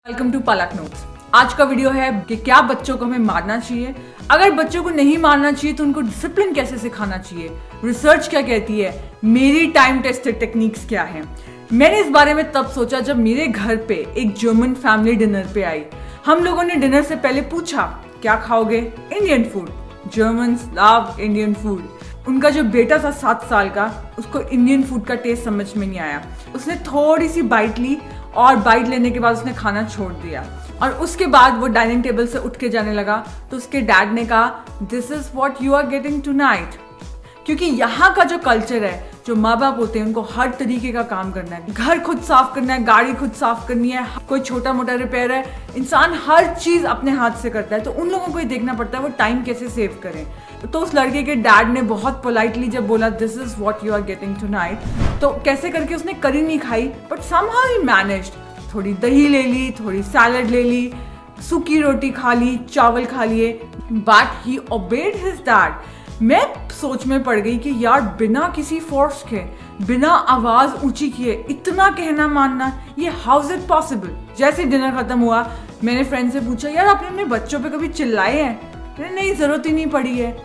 Welcome to पालक notes. आज का वीडियो है कि क्या बच्चों को हमें मारना चाहिए, अगर बच्चों को नहीं मारना चाहिए तो उनको डिसिप्लिन कैसे सिखाना चाहिए, रिसर्च क्या कहती है, मेरी टाइम टेस्टेड टेक्निक्स क्या है। मैंने इस बारे में तब सोचा जब मेरे घर पे एक जर्मन फैमिली डिनर पे आई। हम लोगों ने डिनर से पहले पूछा क्या खाओगे, Indian food. Germans love Indian food. उनका जो बेटा था 7 साल का, उसको इंडियन फूड का टेस्ट समझ में नहीं आया। उसने थोड़ी सी बाइट ली और बाइट लेने के बाद उसने खाना छोड़ दिया और उसके बाद वो डाइनिंग टेबल से उठ के जाने लगा। तो उसके डैड ने कहा this is what you are getting tonight. क्योंकि यहाँ का जो कल्चर है, जो माँ बाप होते हैं उनको हर तरीके का काम करना है, घर खुद साफ करना है, गाड़ी खुद साफ करनी है, कोई छोटा मोटा रिपेयर है, इंसान हर चीज अपने हाथ से करता है। तो उन लोगों को ही देखना पड़ता है वो टाइम कैसे सेव करें। तो उस लड़के के डैड ने बहुत पोलाइटली जब बोला this is what you are getting tonight, तो कैसे करके उसने करी नहीं खाई, बट समहाउ ही मैनेज्ड। थोड़ी दही ले ली, थोड़ी सैलड ले ली, सूखी रोटी खा ली, चावल खा लिए, but he obeyed his dad. मैं सोच में पड़ गई कि यार बिना किसी फोर्स के, बिना आवाज ऊंची किए इतना कहना मानना, ये हाउ इज इट पॉसिबल। जैसे डिनर खत्म हुआ मैंने फ्रेंड से पूछा यार आपने अपने बच्चों पे कभी चिल्लाए हैं? नहीं, जरूरत ही नहीं पड़ी है।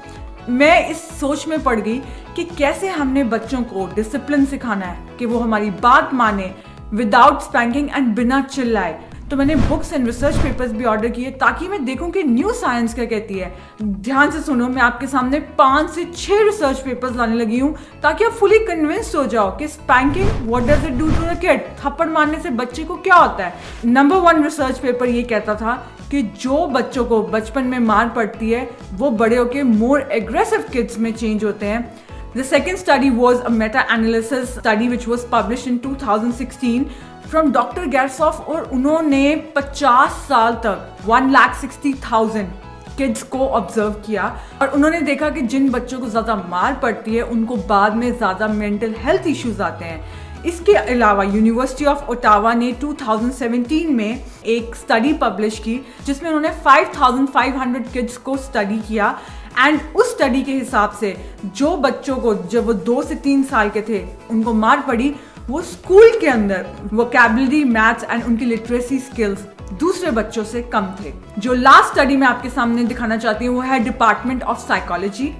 मैं इस सोच में पड़ गई कि कैसे हमने बच्चों को डिसिप्लिन सिखाना है कि वो हमारी बात माने विदाउट स्पैंकिंग एंड बिना चिल्लाए। तो मैंने बुक्स एंड रिसर्च पेपर्स भी ऑर्डर किए ताकि मैं देखूं कि न्यू साइंस क्या कहती है। ध्यान से सुनो, मैं आपके सामने 5 से 6 रिसर्च पेपर्स लाने लगी हूं ताकि आप फुली कन्विंस्ड हो जाओ कि spanking what does it do to the kid, थप्पड़ मारने से बच्चे को क्या होता है। नंबर 1 रिसर्च पेपर ये कहता था कि जो बच्चों को बचपन में मार पड़ती है वो बड़े होकर मोर एग्रेसिव किड्स में चेंज होते हैं। The second study was a meta-analysis study which was published in 2016 from Dr. Gersoff, और उन्होंने 50 साल तक 1,60,000 किड्स को ऑब्जर्व किया और उन्होंने देखा कि जिन बच्चों को ज़्यादा मार पड़ती है उनको बाद में ज़्यादा मेंटल हेल्थ इश्यूज आते हैं। इसके अलावा यूनिवर्सिटी ऑफ ओटावा ने 2017 में एक स्टडी पब्लिश की जिसमें उन्होंने 5,500 किड्स को स्टडी किया एंड उस स्टडी के हिसाब से जो बच्चों को जब वो 2 से 3 साल के थे उनको मार पड़ी, वो स्कूल के अंदर वोकैबुलरी, मैथ्स एंड उनकी लिटरेसी स्किल्स दूसरे बच्चों से कम थे। जो लास्ट स्टडी मैं आपके सामने दिखाना चाहती हूँ वो है डिपार्टमेंट ऑफ साइकोलॉजी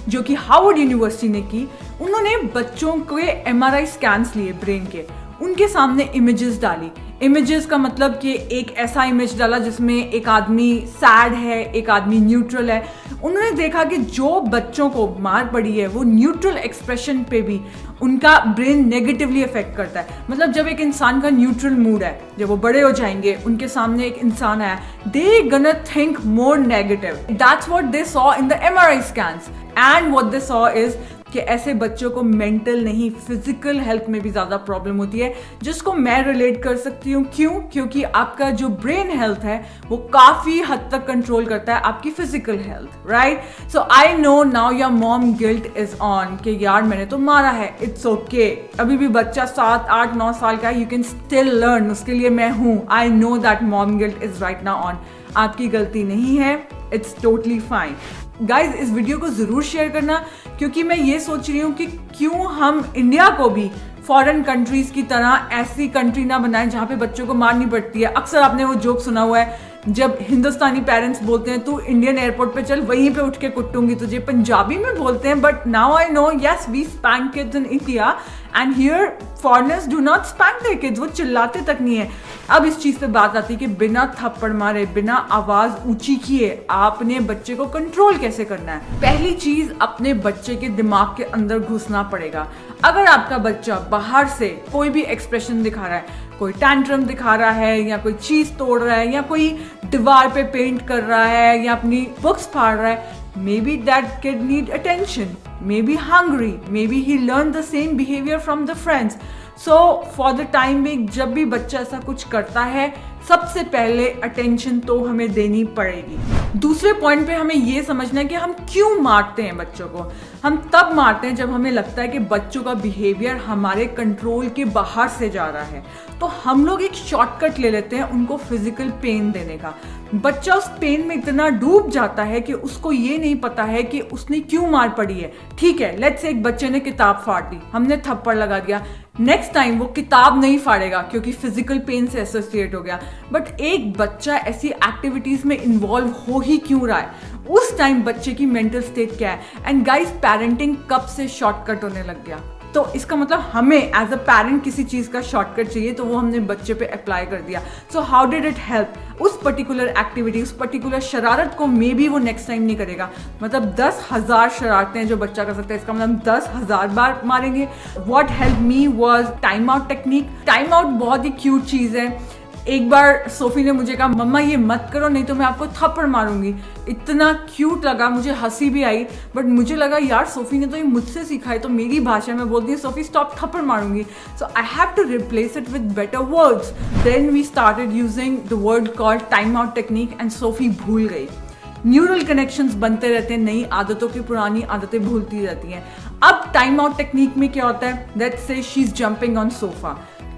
जो कि हार्वर्ड यूनिवर्सिटी ने की। उन्होंने बच्चों के MRI स्कैन्स लिए ब्रेन के, उनके सामने इमेजेस डाली। इमेजेस का मतलब कि एक ऐसा इमेज डाला जिसमें एक आदमी सैड है, एक आदमी न्यूट्रल है। उन्होंने देखा कि जो बच्चों को मार पड़ी है वो न्यूट्रल एक्सप्रेशन पे भी उनका ब्रेन नेगेटिवली अफेक्ट करता है। मतलब जब एक इंसान का न्यूट्रल मूड है, जब वो बड़े हो जाएंगे, उनके सामने एक इंसान है, they gonna think more negative. That's what they saw in the MRI scans and what they saw is कि ऐसे बच्चों को मेंटल नहीं फिजिकल हेल्थ में भी ज़्यादा प्रॉब्लम होती है, जिसको मैं रिलेट कर सकती हूँ। क्यों? क्योंकि आपका जो ब्रेन हेल्थ है वो काफ़ी हद तक कंट्रोल करता है आपकी physical health, right? So I know now your mom guilt is on कि यार मैंने तो मारा है, इट्स ओके। अभी भी बच्चा 7, 8, 9 साल का है, यू कैन स्टिल लर्न, उसके लिए मैं हूँ। I know that mom guilt is right now on. आपकी गलती नहीं है, इट्स टोटली फाइन। गाइज इस वीडियो को ज़रूर शेयर करना क्योंकि मैं ये सोच रही हूँ कि क्यों हम इंडिया को भी फॉरेन कंट्रीज़ की तरह ऐसी कंट्री ना बनाएं जहाँ पे बच्चों को मारनी पड़ती है। अक्सर आपने वो जोक सुना हुआ है जब हिंदुस्तानी पेरेंट्स बोलते हैं तू इंडियन एयरपोर्ट पे चल, वहीं पे उठ के कुटूंगी तुझे। पंजाबी में बोलते हैं but now I know yes we spank kids in India and here foreigners do not spank their kids. वो चिल्लाते तक नहीं है। अब इस चीज़ पे बात आती है कि बिना थप्पड़ मारे, बिना आवाज़ ऊंची किए आपने बच्चे को कंट्रोल कैसे करना है। पहली चीज़, अपने बच्चे के दिमाग के अंदर घुसना पड़ेगा। अगर आपका बच्चा बाहर से कोई भी एक्सप्रेशन दिखा रहा है, कोई टैंट्रम दिखा रहा है या कोई चीज़ तोड़ रहा है या कोई दीवार पे पेंट कर रहा है या अपनी बुक्स फाड़ रहा है, maybe that kid need attention, maybe hungry, maybe he learned the same behavior from the friends. So for the time being जब भी बच्चा ऐसा कुछ करता है सबसे पहले अटेंशन तो हमें देनी पड़ेगी। दूसरे पॉइंट पे हमें ये समझना है कि हम क्यों मारते हैं बच्चों को। हम तब मारते हैं जब हमें लगता है कि बच्चों का बिहेवियर हमारे कंट्रोल के बाहर से जा रहा है, तो हम लोग एक शॉर्टकट ले लेते हैं उनको फिजिकल पेन देने का। बच्चा उस पेन में इतना डूब जाता है कि उसको ये नहीं पता है कि उसने क्यों मार पड़ी है। ठीक है, लेट्स से एक बच्चे ने किताब फाड़ दी, हमने थप्पड़ लगा दिया, नेक्स्ट टाइम वो किताब नहीं फाड़ेगा क्योंकि फिजिकल पेन से एसोसिएट हो गया। बट एक बच्चा ऐसी एक्टिविटीज में इन्वॉल्व हो ही क्यों रहा है, उस टाइम बच्चे की मेंटल स्टेट क्या है। एंड गाइस, पेरेंटिंग कब से शॉर्टकट होने लग गया? तो इसका मतलब हमें एज अ पेरेंट किसी चीज का शॉर्टकट चाहिए तो वो हमने बच्चे पे अप्लाई कर दिया। So how did it help? उस पर्टिकुलर एक्टिविटी, उस पर्टिकुलर शरारत को मे बी वो नेक्स्ट टाइम नहीं करेगा। मतलब 10,000 शरारतें जो बच्चा कर सकता है, इसका मतलब 10,000 बार मारेंगे। What help me was time out technique. Time out बहुत ही क्यूट चीज है। एक बार सोफी ने मुझे कहा, मम्मा ये मत करो नहीं तो मैं आपको थप्पड़ मारूंगी। इतना क्यूट लगा, मुझे हंसी भी आई, बट मुझे लगा यार सोफी ने तो ये मुझसे सीखा है, तो मेरी भाषा में बोलती है सोफी स्टॉप, थप्पड़ मारूंगी। So I have to replace it with better words. Then we started using the word called time out technique and Sophie भूल गई। न्यूरल कनेक्शंस बनते रहते हैं, नई आदतों की पुरानी आदतें भूलती रहती हैं। अब टाइम आउट टेक्निक में क्या होता है? Let's say she is jumping on sofa.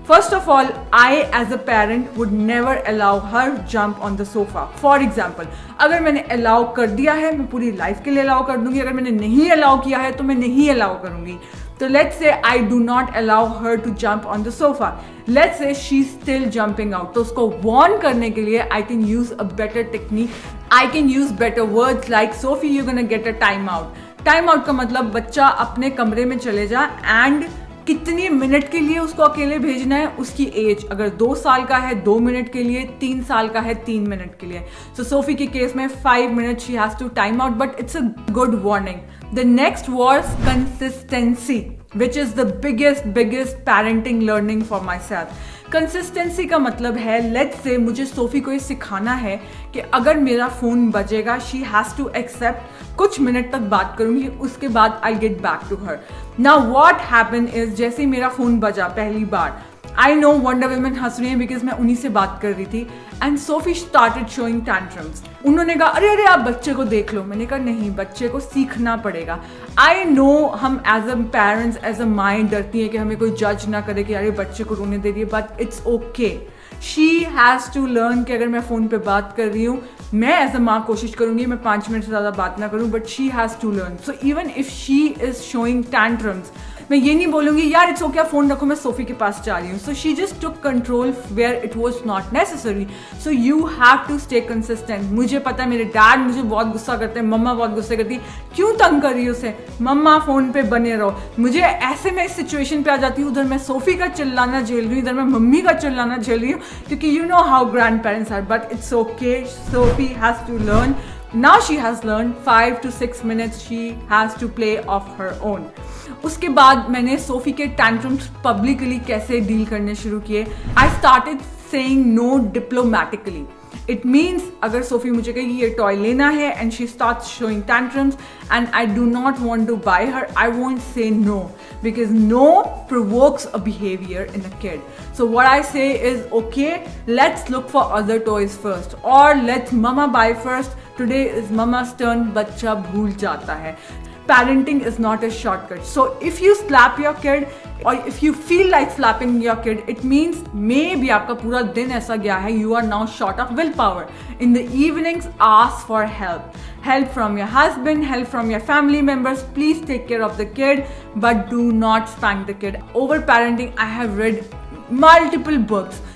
First of all, I as a parent would never allow her jump on the sofa. For example, अगर मैंने allow कर दिया है, मैं पूरी लाइफ के लिए allow कर दूंगी। अगर मैंने नहीं allow किया है तो मैं नहीं allow करूंगी। तो let's say I do not allow her to jump on the sofa. Let's say she's still jumping out. तो उसको warn करने के लिए I can use a better technique. I can use better words like Sophie, you're gonna get a time out. Time out का मतलब बच्चा अपने कमरे में चले जा एंड कितनी मिनट के लिए उसको अकेले भेजना है, उसकी एज। अगर 2 साल का है 2 मिनट के लिए, 3 साल का है 3 मिनट के लिए। सो सोफी के केस में 5 minute she has to time out, but it's a good warning. The next was consistency, which is the biggest parenting learning for myself. Consistency का मतलब है, लेट्स से मुझे सोफी को ये सिखाना है कि अगर मेरा फोन बजेगा शी हैज टू एक्सेप्ट, कुछ मिनट तक बात करूंगी, उसके बाद I get back to her. Now what happen is, जैसे मेरा फोन बजा पहली बार, आई नो वंडर वुमन हंस रही है बिकॉज मैं उन्हीं से बात कर रही थी, and Sophie started showing tantrums. उन्होंने कहा अरे अरे आप बच्चे को देख लो। मैंने कहा नहीं, बच्चे को सीखना पड़ेगा। आई नो हम as a parents, as a mind डरती है कि हमें कोई जज ना करे कि अरे बच्चे को रोने दे रही है, but it's okay. She has to learn कि अगर मैं फ़ोन पे बात कर रही हूँ, मैं एज अ माँ कोशिश करूँगी मैं 5 मिनट से ज़्यादा बात ना करूँ, but she has to learn. So even if she is showing tantrums, मैं ये नहीं बोलूँगी यार इट्स ओके आप फ़ोन रखो मैं सोफी के पास जा रही हूँ। So she just took control where it was not necessary. So you have to stay consistent. मुझे पता है मेरे डैड मुझे बहुत गुस्सा करते हैं, मम्मा बहुत गुस्सा करती है, क्यों तंग कर रही हो उसे, मम्मा फ़ोन पे बने रहो। मुझे ऐसे में इस सिचुएशन पे आ जाती हूँ, उधर मैं सोफी का चिल्लाना झेल रही हूँ, इधर मैं मम्मी का चिल्लाना झेल रही हूँ, क्योंकि you know how grand parents are, but it's okay. Sophie has to learn. Now she has learned 5 to 6 minutes she has to play of her own. उसके बाद मैंने सोफी के टैंट्रम्स पब्लिकली कैसे डील करने शुरू किए। I started saying no diplomatically. It means अगर Sophie मुझे कहेगी ये टॉय लेना है and she starts showing tantrums and I do not want to buy her, I won't say no because no provokes a behavior in a kid. So what I say is okay, let's look for other toys first or let's mama buy first. Today is mama's turn. बच्चा भूल जाता है। Parenting is not a shortcut. So if you slap your kid or if you feel like slapping your kid, it means maybe आपका पूरा दिन ऐसा गया है, you are now short of willpower. In the evenings, ask for help. Help from your husband, help from your family members. Please take care of the kid, but do not spank the kid. Over parenting, I have read multiple books.